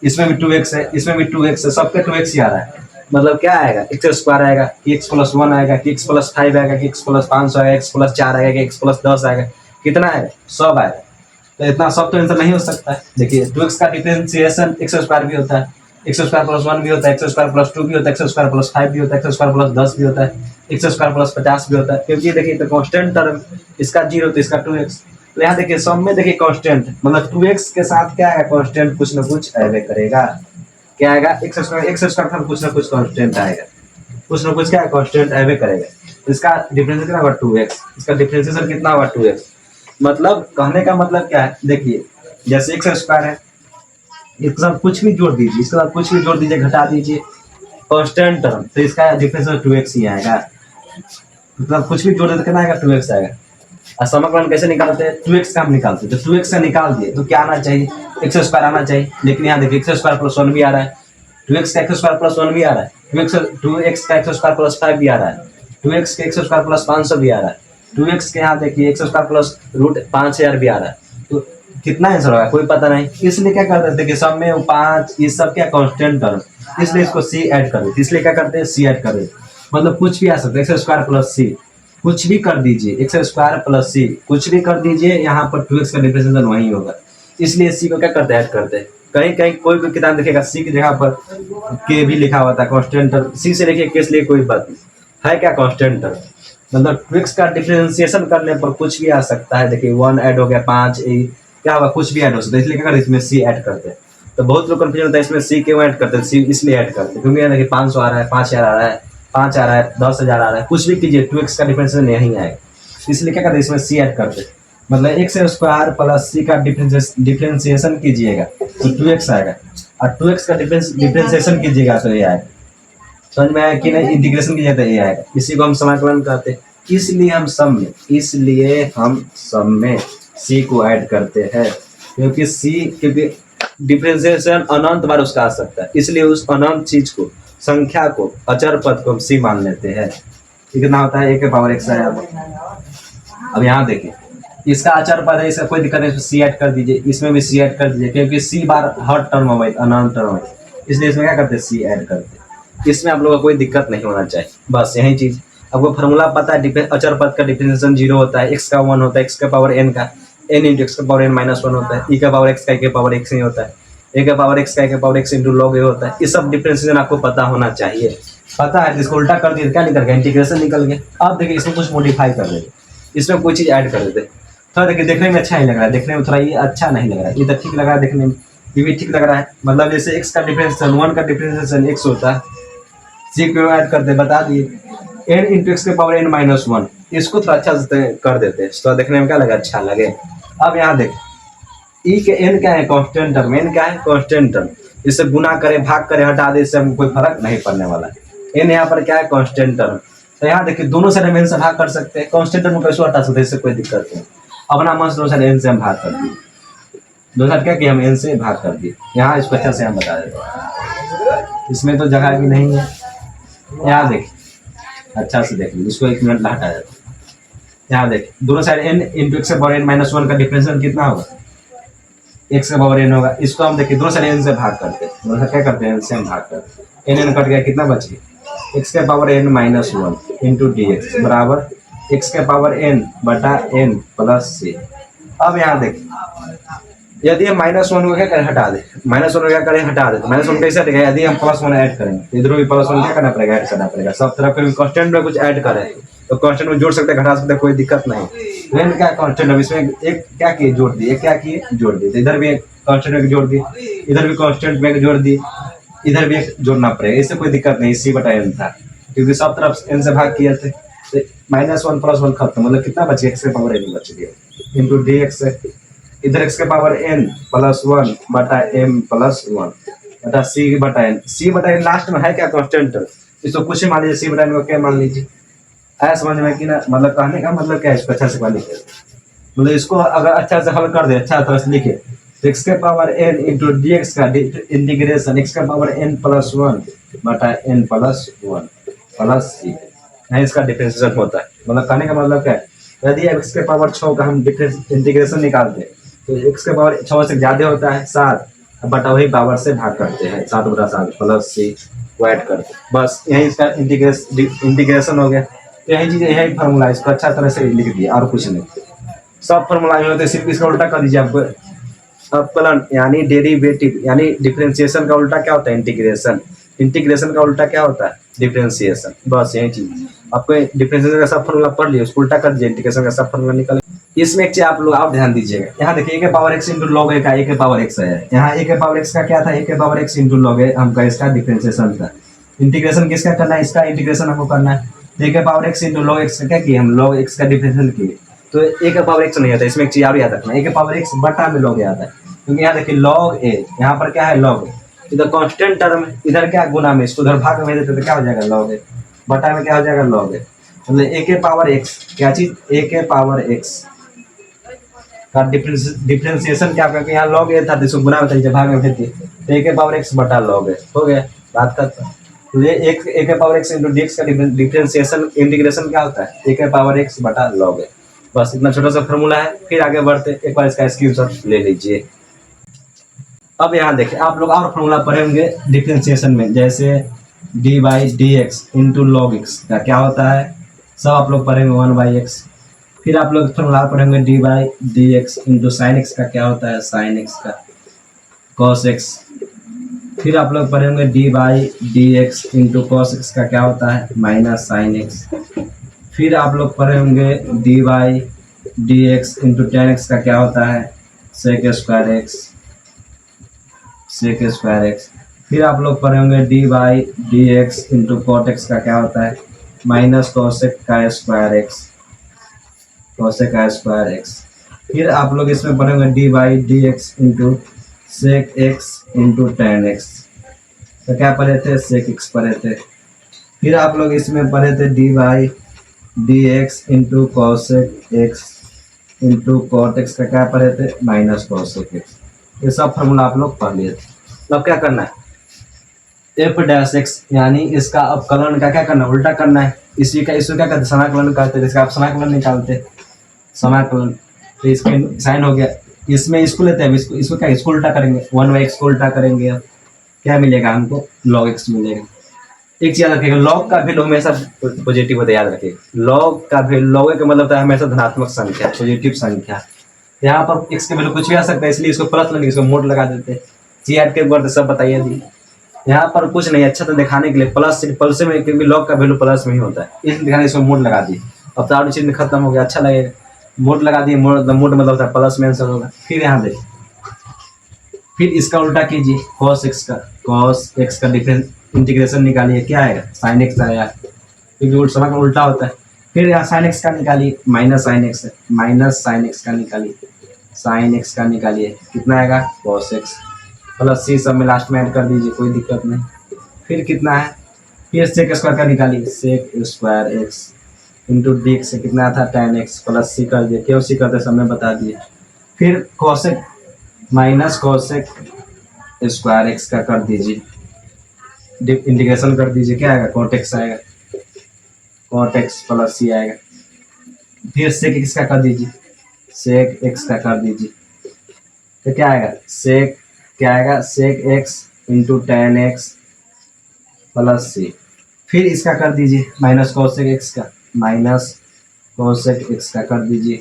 इसमें भी 2x है, इसमें भी 2x है, सबके 2x ही आ रहा है। मतलब क्या आएगा? एक्स स्क्वायर आएगा कि एक्स प्लस 1 आएगा कि एक्स प्लस 5 आएगा कि एक्स प्लस 500 आएगा, एक्स प्लस 4 आएगा कि एक्स प्लस 10 आएगा, कितना आएगा? सब आएगा। तो इतना सब तो आंसर नहीं हो सकता है। देखिए 2x का डिफरेंशिएशन एक्स स्क्वायर भी होता है, एक्स स्क्वायर प्लस 1 भी होता है, एक्स स्क्वायर प्लस 2 भी होता है, एक्स स्क्वायर प्लस 5 भी होता है, एक्स स्क्वायर प्लस 10 भी होता है, एक्स स्क्वायर प्लस 50 भी होता है, क्योंकि देखिए तो कांस्टेंट टर्म, इसका 0 तो इसका 2x। तो यहाँ देखिए सब में देखिए कांस्टेंट, मतलब 2x के साथ क्या आएगा? कांस्टेंट कुछ ना कुछ ऐड करेगा। क्या आएगा? एक्स स्क्वायर का कुछ ना कुछ कांस्टेंट आएगा, कुछ ना कुछ क्या कांस्टेंट ऐड करेगा। इसका डिफरेंशिएशन कितना होगा? 2x, इसका डिफरेंशिएशन कितना होगा? 2x। मतलब कहने का मतलब क्या है? देखिए जैसे एक्स स्क्वायर है, इसके साथ कुछ भी जोड़ दीजिए, इसके साथ कुछ भी जोड़ दीजिए, घटा दीजिए, कांस्टेंट टर्म, तो इसका डिफरेंशिएशन 2x ही आएगा। मतलब कुछ भी जोड़ दे तो कितना आएगा? 2x आएगा। और समाकलन कैसे निकालते हैं? 2x का हम निकालते हैं, तो 2x से निकाल दिए तो क्या आना चाहिए? एक्स स्क्वायर आना चाहिए, लेकिन यहाँ देखिए एक्स स्क्वायर प्लस 1 भी आ रहा है, 2x का एक्स स्क्वायर प्लस 1 भी आ रहा है, 2x का एक्स स्क्वायर प्लस 5 भी आ रहा है, 2x के एक्स स्क्वायर प्लस 500 भी आ रहा है, 2x के यहाँ देखिए एक्स स्क्वायर प्लस रूट 5000 भी आ रहा है। तो कितना आंसर होगा? कोई पता नहीं। इसलिए क्या करते हैं? देखिए सब में 5, ये सब क्या कांस्टेंट टर्म, इसलिए इसको c ऐड कर देते, इसलिए क्या करते हैं? c ऐड कर देते। मतलब कुछ भी आ सकता है, एक्स स्क्वायर प्लस c, कुछ भी कर दीजिए, एक्स स्क्वायर प्लस c, कुछ भी कर दीजिए, यहाँ पर 2x का डिफरेंशिएशन वही होगा, इसलिए c को क्या करते हैं? ऐड करते हैं। कहीं कहीं कोई भी किताब देखेगा c की जगह पर k भी लिखा हुआ था, कांस्टेंट टर्म, c से लिखिए, k से लिखिए, कोई बात नहीं है, क्या कांस्टेंट टर्म। मतलब 2x का डिफरेंशिएशन करने पर कुछ भी आ सकता है। देखिए 1 ऐड हो गया, 5 क्या होगा? कुछ भी ऐड हो सकता है, इसलिए क्या करते हैं? इसमें c ऐड करते हैं। तो बहुत लोग कंफ्यूजन होता है, इसमें c क्यों ऐड करते हैं? c इसलिए ऐड करते हैं क्योंकि यहाँ देखिए 500 आ रहा है, 5000 आ रहा है, 5 आ रहा है, 10,000 आ रहा है, कुछ भी कीजिए 2x का डिफरेंशिएशन नहीं आएगा, इसलिए क्या करते हैं? इसमें c ऐड करते हैं। मतलब एक्स स्क्वायर प्लस c का डिफरेंशिएशन कीजिएगा तो 2x आएगा, और 2x का डिफरेंशिएशन कीजिएगा तो ये आएगा। समझ में आया कि नहीं? इंटीग्रेशन कीजिएगा तो ये आएगा, इसी को हम समाकलन कहते हैं। इसलिए हम सब में c को ऐड करते हैं, क्योंकि डिफरेंशिएशन अनंत बार उसका आ सकता है, इसलिए उस अनंत चीज को, संख्या को, अचर पद को हम c मान लेते हैं। कितना होता है? a के पावर x आया। अब यहाँ देखिए इसका अचर पद है, इसका कोई दिक्कत नहीं, c ऐड कर दीजिए, इसमें भी c ऐड कर दीजिए, क्योंकि c बार हर टर्म हो, अनंत टर्म है, इसलिए इसमें क्या करते हैं? c ऐड करते हैं। इसमें आप लोगों को कोई दिक्कत नहीं होना चाहिए, बस यही चीज। आपको फॉर्मूला पता है, अचर पद का डिफरेंशिएशन 0 होता है, x का 1 होता है, x के पावर n का n इंटू एक्स के पावर n माइनस 1 होता है, e का पावर x का के पावर x नहीं होता है, a का पावर x का के power x into log a होता है। ये सब डिफरेंशिएशन आपको पता होना चाहिए। पता है, जिसको उल्टा कर दिया क्या निकल गया? इंटीग्रेशन निकल गया। अब देखिए इसमें कुछ मॉडिफाई कर देंगे, इसमें कोई चीज ऐड कर देते, थोड़ा देखिए देखने में अच्छा नहीं लग रहा है, देखने में थोड़ा ये अच्छा नहीं लग रहा है, ये तो ठीक लग रहा है देखने में, ये भी ठीक लग रहा है। मतलब जैसे x का डिफरेंशिएशन 1 का डिफरेंशिएशन x होता है, c को ऐड करते बता दिए n इंटू एक्स के पावर n माइनस 1। इसको थोड़ा अच्छा से कर देते हैं तो देखने में क्या लगे, अच्छा लगे। अब यहाँ देख e के n क्या है, कांस्टेंट टर्म, n क्या है कांस्टेंट टर्म। इससे गुना करे भाग करे हटा दे, इससे हमको कोई फर्क नहीं पड़ने वाला है। n यहाँ पर क्या है कांस्टेंट टर्म। तो यहाँ देखिए दोनों साइड हम n से भाग कर सकते हैं, कांस्टेंट टर्म को कैसे हटा सकते हैं, इससे कोई दिक्कत नहीं। अपना मन से दोनों साइड n से हम भाग कर दिए, दो साइड क्या किया हम n से भाग कर दिए। यहाँ इसको अच्छा से हम बता देते हैं, इसमें तो जगह भी नहीं है। यहाँ देखिए अच्छा से देख लीजिए, इसको 1 मिनट ला हटा देते हैं। यहाँ देखिए दोनों साइड n इंटू एक्स के पावर n माइनस 1 का डिफरेंशियल कितना होगा, x के पावर n होगा। इसको हम देखिए दोनों साइड n से भाग करते हैं, दोनों साइड क्या करते हैं n से हम भाग करते हैं। n कट गया, कितना बच गया x के power n minus 1 into D x बराबर x के पावर n बटा n प्लस c। अब यहाँ देखिए यदि हम माइनस 1 को क्या करें हटा दे, माइनस 1 को क्या करें हटा दे, तो माइनस 1 कैसे हटेगा, यदि हम प्लस 1 ऐड करेंगे इधर भी प्लस 1 क्या करना पड़ेगा, ऐड करना पड़ेगा। सब तरफ कोई कांस्टेंट में कुछ ऐड करें तो कांस्टेंट में जोड़ सकते हैं घटा सकते हैं, कोई दिक्कत नहीं। n क्या कांस्टेंट है, इसमें एक क्या किए जोड़ दिए, एक क्या किए जोड़ दिए, तो इधर भी एक कांस्टेंट में जोड़ दिए, इधर भी कांस्टेंट में जोड़ दिए, इधर भी एक जोड़ना पड़ेगा, इससे कोई दिक्कत नहीं। c बटा n था क्योंकि सब तरफ n से भाग किए थे, तो माइनस 1 प्लस 1 खत्म, मतलब कितना बच गया x के पावर n बच गया इंटू डी एक्स, इधर x के पावर n प्लस 1 बटा m प्लस 1 बटा c बटा n। c बटा n लास्ट में है क्या कांस्टेंट, इसको कुछ ही मान लीजिए, c बटा n को क्या मान लीजिए। ऐसा समझ में कि ना, मतलब कहने का मतलब क्या है, इसको अच्छा से पढ़ लिखे, मतलब इसको अगर अच्छा से हल कर दे, अच्छा तरह से लिखे तो x के power n into D x का इंटीग्रेशन x का पावर n प्लस 1 बटा n प्लस 1 प्लस c, यहाँ इसका डिफरेंशिएशन होता है। मतलब कहने का मतलब क्या है, यदि x के पावर 6 का हम इंटीग्रेशन निकालते हैं तो x के पावर 6 से ज्यादा होता है 7 बटा वही पावर से भाग करते हैं, 7 बटा 7 प्लस c को ऐड करते हैं, बस यही इसका इंटीग्रेशन हो गया। तो यही चीज, यही फार्मूला, इसको अच्छा तरह से लिख दिया और कुछ नहीं। सब फार्मूला में होते सिर्फ इसका उल्टा कर दीजिए। आपको अवकलन यानी डेरिवेटिव यानी डिफरेंशिएशन का उल्टा क्या होता है, इंटीग्रेशन, इंटीग्रेशन का उल्टा क्या होता है डिफरेंशिएशन, बस यही चीज। आपको डिफरेंशिएशन का सब फार्मूला पढ़ लिया, उसको उल्टा कर दीजिए, इंटीग्रेशन का सब फार्मूला निकल। इसमें एक चीज आप लोग आप ध्यान दीजिएगा, यहाँ देखिए a के power x into log a का a के पावर x है, यहाँ a के पावर x का क्या था, a के power x into log a हमका इसका डिफरेंशिएशन था। इंटीग्रेशन किसका करना है, इसका इंटीग्रेशन हमको करना है। a के power x into log x का क्या किया, हम लॉग x का डिफरेंशिएशन किए, तो a के पावर x नहीं आता। इसमें एक चीज आप याद रखना, a के पावर x बटा में लॉग a आता है, क्योंकि यहाँ देखिए लॉग a, यहाँ पर क्या है लॉग, इधर कांस्टेंट टर्म है, इधर क्या गुना में, इसको उधर भाग में देते तो क्या हो जाएगा लॉग a, बटा में क्या हो जाएगा लॉग a। मतलब a के पावर x क्या चीज, a के पावर x का डिफरेंशिएशन क्या करके यहाँ लॉग a था तो इसको गुना में तरीके भाग में भेज दिए, तो a के पावर x बटा लॉग a हो गया, बात खत्म। तो ये a के power x into D x का डिफरेंशिएशन इंटीग्रेशन क्या होता है, a के पावर x बटा लॉग a। बस इतना छोटा सा फॉर्मूला है। फिर आगे बढ़ते, एक बार इसका स्क्रीनशॉट ले लीजिए। अब यहाँ देखिए आप लोग और फॉर्मूला पढ़ेंगे डिफरेंशिएशन में, जैसे D by D X into log x का क्या होता है, सब आप लोग पढ़ेंगे 1 बाई एक्स। फिर आप लोग फॉर्मूला पढ़ेंगे D by D X into sine x का क्या होता है, साइन एक्स का कॉस एक्स। फिर आप लोग पढ़ेंगे D by D X into cos x का क्या होता है, माइनस साइन एक्स। फिर आप लोग पढ़ेंगे D by D X into tan X का क्या होता है, sec square X, sec square X. फिर आप लोग पढ़ेंगे D by D X into cot X का क्या होता है, माइनस कोसेक का स्क्वायर एक्स, कोसेक का स्क्वायर एक्स। फिर आप लोग इसमें पढ़ेंगे D by D X into sec X into tan X, तो क्या पढ़े थे, सेक एक्स पढ़े थे। फिर आप लोग इसमें पढ़े थे D by D X into cosec X into cot X का क्या पढ़े थे, माइनस कॉसेक एक्स। ये सब फार्मूला आप लोग पढ़ लिए थे। अब क्या करना है, एफ डैश एक्स यानी इसका अवकलन का क्या करना है, उल्टा करना है। इसी का इसको क्या करते, समाकलन करते, जिसका आप समाकलन निकालते, समाकलन, तो इसके साइन हो गया। इसमें इसको लेते हैं, इसको क्या, इसको उल्टा करेंगे, 1 बाई एक्स को उल्टा करेंगे, क्या मिलेगा हमको, लॉग एक्स मिलेगा। एक चीज याद रखिएगा, लॉग का वैल्यू हमेशा पॉजिटिव होता है, याद रखिएगा। लॉग का वैल्यू, लॉग का मतलब है हमेशा धनात्मक संख्या, पॉजिटिव संख्या। यहाँ पर एक्स के वैल्यू कुछ भी आ सकता है, इसलिए इसको प्लस लगे, इसको मोड लगा देते हैं। जी ऐड के वर्ड सब बताइए दी, यहाँ पर कुछ नहीं, अच्छा तो दिखाने के लिए प्लस, प्लस में क्योंकि लॉग का वैल्यू प्लस में ही होता है, इसलिए दिखाने इसको मोड लगा दी। अब तो चीज में खत्म हो गया, अच्छा लगेगा। मोड लगा दिए, मोड मतलब होता है प्लस में आंसर होगा। फिर यहाँ देखिए फिर इसका उल्टा कीजिए cos x का डिफरेंस इंटीग्रेशन निकालिए, क्या आएगा sin x आया, क्योंकि समय उल्टा होता है। फिर यहाँ sin x का निकालिए, माइनस sin x का निकालिए, sin x का निकालिए, कितना आएगा cos x प्लस c सब में लास्ट में ऐड कर दीजिए, कोई दिक्कत नहीं। फिर कितना है, फिर sec स्क्वायर का निकालिए, sec square x into D से कितना था tan x प्लस c कर दिए, क्यों c करते समय बता दिए। फिर cosec minus cosec square x का कर दीजिए, इंटीग्रेशन कर दीजिए, क्या आएगा cot x आएगा, cot x प्लस c आएगा। फिर sec x का कर दीजिए, sec x का कर दीजिए, तो क्या आएगा sec x into tan x plus c। फिर इसका कर दीजिए माइनस cosec x का, माइनस cosec x का कर दीजिए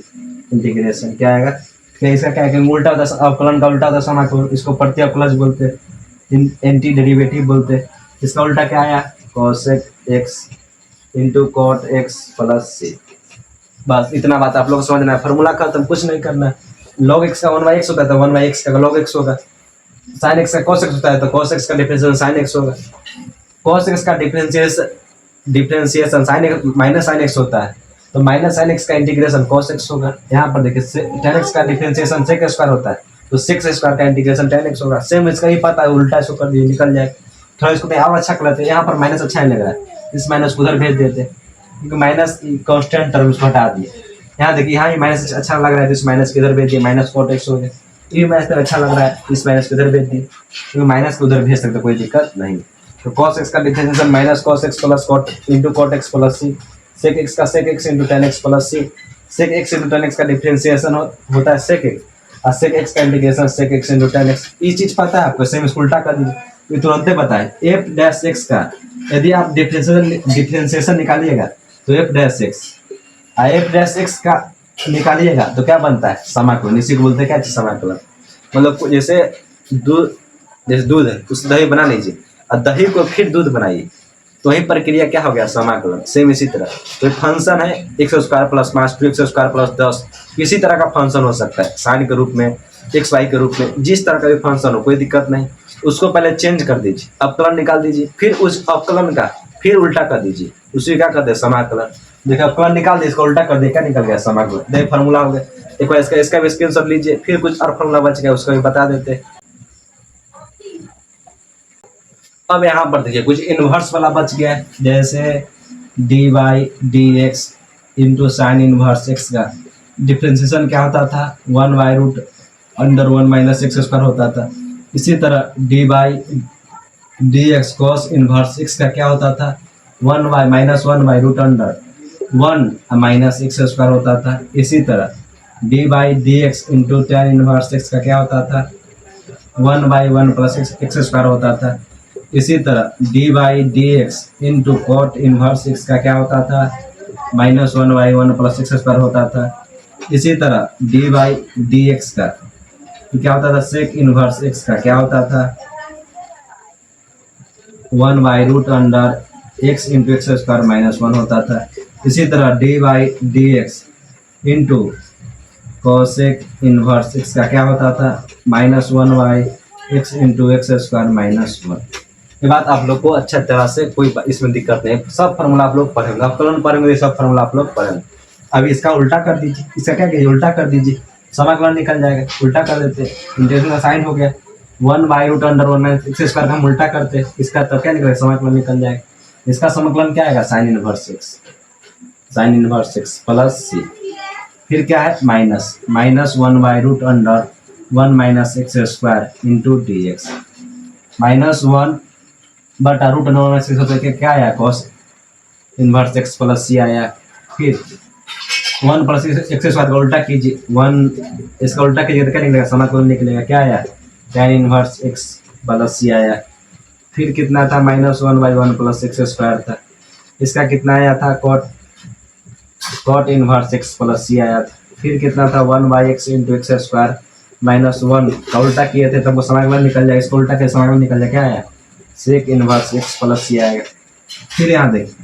इंटीग्रेशन, क्या आएगा, क्या इसका क्या है, उल्टा होता है अवकलन का, उल्टा होता है समाकलन, इसको प्रति अवकलज बोलते हैं, एंटी डेरिवेटिव बोलते हैं। इसका उल्टा क्या आया cosec x into cot x plus c। बस इतना बात आप लोग को समझना है, फॉर्मूला खत्म, कुछ नहीं करना है। log x का 1/x होता है तो 1/x का log x होगा, sin x का cos x होता है तो cos x का डिफरेंशिएशन sin x होगा, cos x का differentiation sin x minus sin x होता है तो माइनस sin x का इंटीग्रेशन cos x होगा। यहाँ पर देखिए tan x का डिफरेंशिएशन sec स्क्वायर होता है तो sec स्क्वायर का इंटीग्रेशन tan x होगा। सेम इसका ही पता है, उल्टा इसको कर दिए निकल जाए। थोड़ा इसको और अच्छा कर लेते हैं, यहाँ पर माइनस अच्छा नहीं लग रहा है, इस माइनस को उधर भेज देते हैं, क्योंकि माइनस कांस्टेंट टर्म उसको हटा दिए। यहाँ देखिए यहाँ माइनस अच्छा लग रहा है तो इस माइनस के इधर भेज दिए, माइनस cot x हो गया। ये माइनस अच्छा लग रहा है, इस माइनस को इधर भेज दिए, क्योंकि माइनस को उधर भेज सकते कोई दिक्कत नहीं। तो cos x का differentiation minus cos x plus cot into cot x plus c, sec x का sec x into tan x plus c, sec x into tan x का डिफरेंशिएशन होता है sec x, और sec x का integration sec x into tan x। ये चीज पता है आपको, सेम इसको उल्टा कर दीजिए, ये तुरंत बताए। f डैश x का यदि आप डिफरेंशिएशन निकालिएगा तो f डैश x का निकालिएगा तो क्या बनता है समाकलन, इसी को बोलते हैं क्या समाकलन। मतलब जैसे दूध है उस दही बना लीजिए और दही को फिर दूध बनाइए तो वही प्रक्रिया क्या हो गया समाकलन। सेम इसी तरह तो फंक्शन है x square plus 5 2 x square plus 10, किसी तरह का फंक्शन हो सकता है, साइन के रूप में, एक्स वाई के रूप में, जिस तरह का भी फंक्शन हो कोई दिक्कत नहीं। उसको पहले चेंज कर दीजिए, अवकलन निकाल दीजिए, फिर उस अवकलन का फिर उल्टा कर दीजिए, उसी क्या कर दे समाकलन। देखिए अवकलन निकाल दिए, इसको उल्टा कर दिए, क्या निकल गया समाकलन। देखिए फार्मूला हो गया। एक बार इसका भी स्क्रीनशॉट लीजिए, फिर कुछ और फार्मूला बच गया उसका भी बता देते। अब यहाँ पर देखिए कुछ इनवर्स वाला बच गया है, जैसे D Y D X into sine inverse X का डिफ्रेंसिएशन क्या होता था 1/√(1 माइनस एक्स स्क्वायर होता था। इसी तरह D Y D X cos inverse X का क्या होता था 1 माइनस 1/√(1 माइनस एक्स स्क्वायर होता था। इसी तरह D Y D X into tan inverse X का क्या होता था 1/1 प्लस एक्स स्क्वायर होता था। इसी तरह D Y D X into cot inverse X का क्या होता था -1/1 प्लस एक्स स्क्वायर होता था। इसी तरह डी वाई डी एक्स का क्या होता था सेक इनवर्स एक्स का क्या होता था 1/√(x इंटू एक्स स्क्वायर -1 होता था। इसी तरह D Y D X into cosec inverse X का क्या होता था -1/x इंटू एक्स स्क्वायर -1। ये बात आप लोग को अच्छा तरह से कोई इसमें दिक्कत नहीं, सब फार्मूला आप लोग पढ़ेंगे, अवकलन पढ़ेंगे, सब फार्मूला आप लोग पढ़ेंगे। अभी इसका उल्टा कर दीजिए, इसका क्या कीजिए उल्टा कर दीजिए, समाकलन निकल जाएगा। उल्टा कर देते, इंटीग्रेशन का साइन हो गया 1/√(1 एक्स स्क्वायर का हम उल्टा करते, इसका तो क्या निकलेगा समाकलन निकल जाएगा। इसका समाकलन क्या आएगा साइन इनवर्स एक्स प्लस सी, फिर क्या है -1/√(1 minus x square into D x -1/√(1 क्या आया कॉस इनवर्स एक्स प्लस सी आया। फिर 1 प्लस एक्स स्क्वायर का उल्टा कीजिए, 1 इसका उल्टा कीजिए तो क्या निकलेगा समाकलन निकलेगा, क्या आया tan इनवर्स एक्स प्लस सी आया। फिर कितना था -1/1 प्लस एक्स स्क्वायर था, इसका कितना आया था कॉट इनवर्स एक्स प्लस सी आया था। फिर कितना था 1/x इंटू एक्स स्क्वायर -1 का उल्टा किए थे तब वो समाकलन निकल जाएगा, इसको उल्टा के समाकलन निकल जाएगा, क्या आया सेक इनवर्स एक्स प्लस सी आएगा। फिर यहाँ देखिए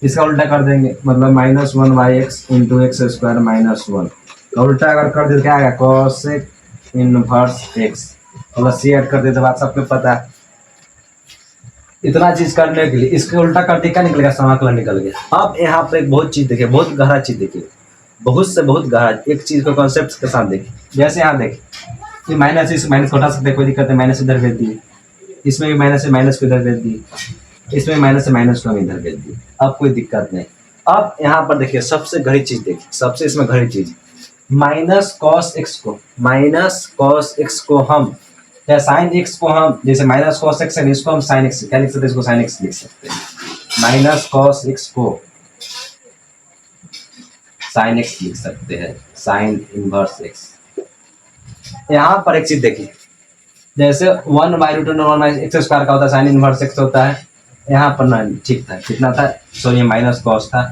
इसका उल्टा कर देंगे, मतलब -1/x इंटू एक्स स्क्वायर -1 का उल्टा अगर कर दे क्या आएगा कॉसेक इनवर्स एक्स प्लस सी ऐड कर दे तो बात सबको पता है। इतना चीज करने के लिए इसके उल्टा करते क्या निकलेगा, समाकलन निकल गया। अब यहाँ पर एक बहुत चीज देखिए, बहुत गहरा चीज देखिए, बहुत से बहुत गहरा एक चीज को कॉन्सेप्ट के साथ देखिए। जैसे यहाँ देखिए ये माइनस, इस माइनस को हटा सकते, कोई दिक्कत है, माइनस इधर भेज दिए, इसमें भी माइनस से माइनस को इधर भेज दिए, इसमें माइनस से माइनस को हम इधर भेज दिए, अब कोई दिक्कत नहीं। अब यहाँ पर देखिए सबसे घड़ी चीज देखिए, सबसे इसमें घड़ी चीज माइनस कॉस एक्स को, माइनस कॉस एक्स को हम या साइन एक्स को हम, जैसे माइनस कॉस एक्स है इसको हम साइन एक्स क्या लिख सकते हैं, इसको साइन एक्स लिख सकते हैं। माइनस कॉस एक्स को साइन एक्स लिख सकते हैं, साइन इनवर्स एक्स। यहाँ पर एक चीज देखिए, जैसे 1/√1 x² का होता है, साइन इनवर्स एक्स होता है। यहाँ पर ना ठीक था, कितना था, सॉरी माइनस कॉस था,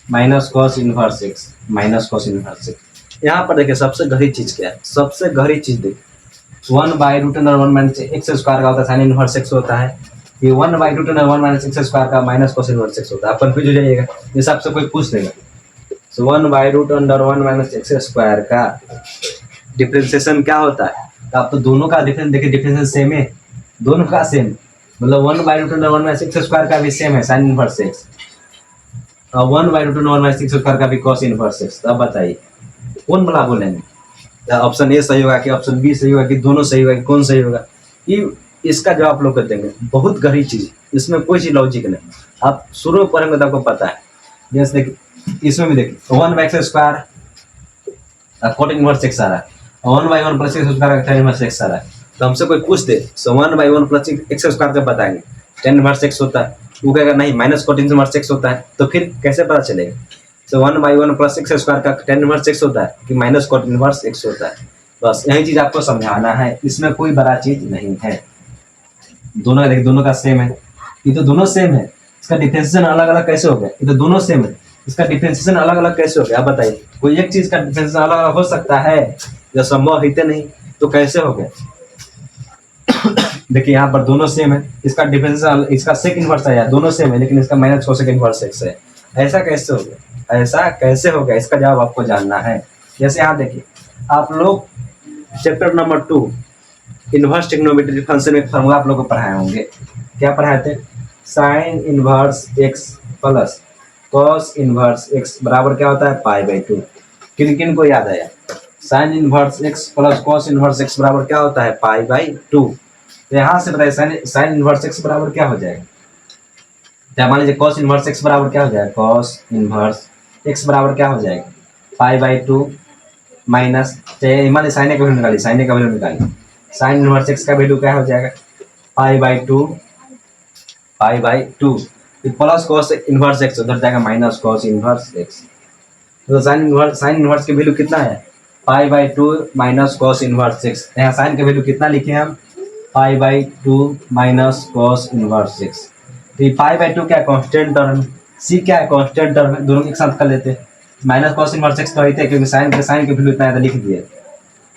minus cos inverse x, minus cos inverse x. यहाँ पर देखिए सबसे घड़ी चीज क्या है, सबसे घड़ी चीज देखिए 1/√1 x² का होता है, साइन इनवर्स एक्स होता है। ये 1/√1 x² का माइनस कॉस इनवर्स एक्स होता है। आप कंफ्यूज हो जाइएगा, जैसे आपसे कोई पूछ देगा तो 1/√1 x² का डिफरेंशिएशन क्या होता है, तो आप तो दोनों का डिफरेंस देखिए, डिफरेंशिएशन सेम है, दोनों का सेम, मतलब 1/√1 x² का भी सेम है साइन इनवर्स एक्स, और 1/√1 x² का भी कॉस इनवर्स एक्स। तो अब बताइए कौन भला बोलेंगे, ऑप्शन ए सही होगा कि ऑप्शन बी सही होगा कि दोनों सही होगा कि कौन सही होगा, ये इसका जवाब आप लोग कर देंगे। बहुत गहरी चीज, इसमें कोई चीज लॉजिक नहीं, आप शुरू में पढ़ेंगे तो आपको पता है। जैसे देखिए इसमें भी देखिए 1/x² कॉट इनवर्स एक्स आ रहा है, 1/1 प्लस x² का tan इनवर्स एक्स आ रहा है। तो हमसे कोई पूछ दे तो 1/1 प्लस x² का बताएंगे tan इनवर्स एक्स होता है, वो कहेगा नहीं माइनस कॉट इनवर्स एक्स होता है, तो फिर कैसे पता चलेगा। तो 1/1 प्लस x² का tan इनवर्स एक्स होता है कि माइनस कॉट इनवर्स एक्स होता है। बस यही चीज आपको समझाना है, इसमें कोई बड़ा चीज नहीं है। दोनों देखिए, दोनों का सेम है, ये तो दोनों सेम है, इसका डिफरेंशिएशन अलग अलग कैसे हो गया, ये तो दोनों सेम है, इसका डिफरेंशिएशन अलग अलग कैसे हो गया, आप बताइए। कोई एक चीज का डिफरेंशिएशन अलग अलग हो सकता है, जब संभव है नहीं तो कैसे हो गया। देखिए यहाँ पर दोनों सेम है, इसका डिफरेंशिएशन, इसका सेक इनवर्स है, दोनों सेम है, लेकिन इसका माइनस कोसेक इनवर्स एक्स है। ऐसा कैसे हो गया, ऐसा कैसे हो गया, इसका जवाब आपको जानना है। जैसे यहाँ देखिए आप लोग chapter number 2 inverse trigonometry function में फॉर्मूला आप लोग को पढ़ाए होंगे। क्या पढ़ाए थे, sign inverse X plus cos inverse x बराबर क्या होता है, π/2। किन किन को याद आया, sign inverse X plus cos inverse x बराबर क्या होता है, π/2। तो यहाँ से बताइए साइन इनवर्स एक्स बराबर क्या हो जाएगा, तो मान लीजिए कॉस इनवर्स एक्स बराबर क्या हो जाएगा, कॉस इनवर्स एक्स बराबर क्या हो जाएगा, π/2 माइनस, मान लीजिए साइन का वैल्यू निकालिए, साइन का वैल्यू निकालिए, साइन इनवर्स एक्स का वैल्यू क्या हो जाएगा, π/2 प्लस कॉस इनवर्स एक्स, उधर जाएगा माइनस कॉस इनवर्स एक्स। तो साइन इनवर्स की वैल्यू कितना है, π/2 माइनस कॉस इनवर्स एक्स। यहाँ साइन का वैल्यू कितना लिखे हम, π/2 माइनस कॉस इनवर्स एक्स। तो ये π/2 क्या कांस्टेंट टर्म, सी क्या है कांस्टेंट टर्म है, दोनों एक साथ कर लेते हैं। माइनस कॉस इनवर्स एक्स तो रहते हैं, क्योंकि साइन के वैल्यू इतना है लिख दिए,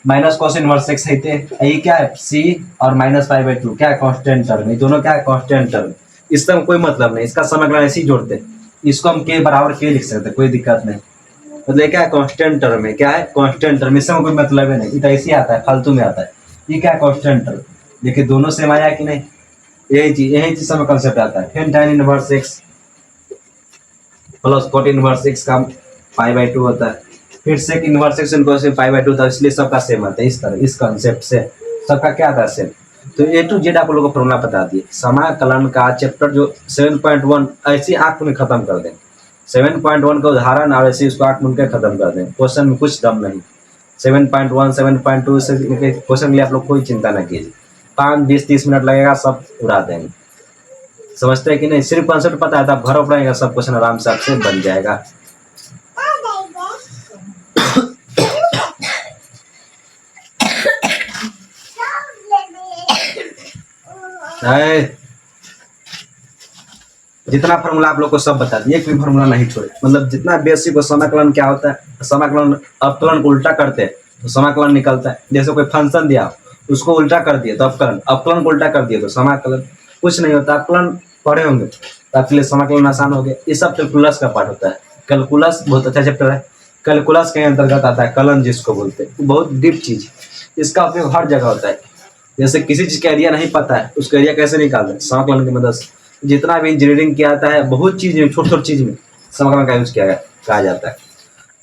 माइनस कॉस इनवर्स एक्स रहते हैं, ये क्या है सी, और माइनस π/2 क्या है कांस्टेंट टर्म, ये दोनों क्या है कांस्टेंट टर्म। इसका कोई मतलब नहीं, इसका समाकलन ऐसे ही जोड़ते हैं, इसको हम के बराबर के लिख सकते हैं, कोई दिक्कत नहीं। मतलब क्या है कांस्टेंट टर्म है, क्या है कांस्टेंट टर्म, इससे कोई मतलब है नहीं, ये तो ऐसे ही आता है, फालतू में आता है। ये क्या है कांस्टेंट टर्म, देखिए दोनों सेम आया कि नहीं, यही चीज समय कंसेप्ट आता है। फिर tan inverse X plus cot inverse X का π/2 होता है, फिर सेक इनवर्स एक्स इनको से π/2 था, इसलिए सबका सेम आता है। इस तरह इस कंसेप्ट से सबका क्या आता है सेम। तो A to Z आप लोगों को फॉर्मूला बता दिए। समाकलन का चैप्टर जो 7.1 ऐसी आंख में खत्म कर दें, 7.1 का उदाहरण और ऐसे इसको आंख में खत्म कर दें, क्वेश्चन में कुछ दम नहीं। 7.1 7.2 से क्वेश्चन के लिए आप लोग कोई चिंता न कीजिए, 5 20 30 मिनट लगेगा, सब उड़ा देंगे। समझते हैं कि नहीं, सिर्फ कॉन्सेप्ट पता है तो आप घर पढ़ेंगे, सब क्वेश्चन आराम से आपसे बन जाएगा। जितना फार्मूला आप लोग को सब बता दिए, एक भी फार्मूला नहीं छोड़े, मतलब जितना बेसिक हो। समाकलन क्या होता है, समाकलन अवकलन को उल्टा करते हैं तो समाकलन निकलता है। जैसे कोई फंक्शन दिया उसको उल्टा कर दिए तो अवकलन, अवकलन को उल्टा कर दिए तो समाकलन। कुछ नहीं होता, अवकलन पढ़े होंगे तो आपके लिए समाकलन आसान हो गया। ये सब कैलकुलस का पार्ट होता है। कैलकुलस बहुत अच्छा चैप्टर है, कैलकुलस के अंतर्गत आता है कलन जिसको बोलते हैं, बहुत डीप चीज, इसका उपयोग हर जगह होता है। जैसे किसी चीज का एरिया नहीं पता है, उसका एरिया कैसे निकालते हैं, समाकलन की मदद से। जितना भी इंजीनियरिंग किया आता है, बहुत चीज में, छोटी छोटी चीज में समाकलन का यूज कहा जाता है।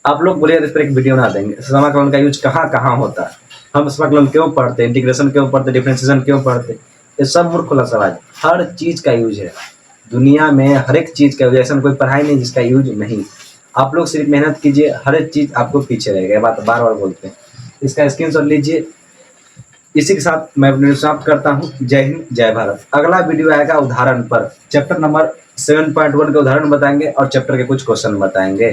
आप लोग बोलिए इस पर एक वीडियो बना देंगे, समाकलन का यूज कहाँ कहाँ होता है, हम समाकलन क्यों पढ़ते, इंटीग्रेशन क्यों पढ़ते, डिफरेंशिएशन क्यों पढ़ते, ये सब मूर्ख खुला सवाल। हर चीज का यूज है दुनिया में, हर एक चीज का यूज, ऐसा कोई पढ़ाई नहीं जिसका यूज नहीं। आप लोग सिर्फ मेहनत कीजिए, हर एक चीज आपको पीछे रहेगा, ये बात बार बार बोलते हैं। इसका स्क्रीनशॉट लीजिए। इसी के साथ मैं वीडियो समाप्त करता हूँ। जय हिंद, जय भारत। अगला वीडियो आएगा उदाहरण पर, चैप्टर नंबर 7.1 के उदाहरण बताएंगे और चैप्टर के कुछ क्वेश्चन बताएंगे।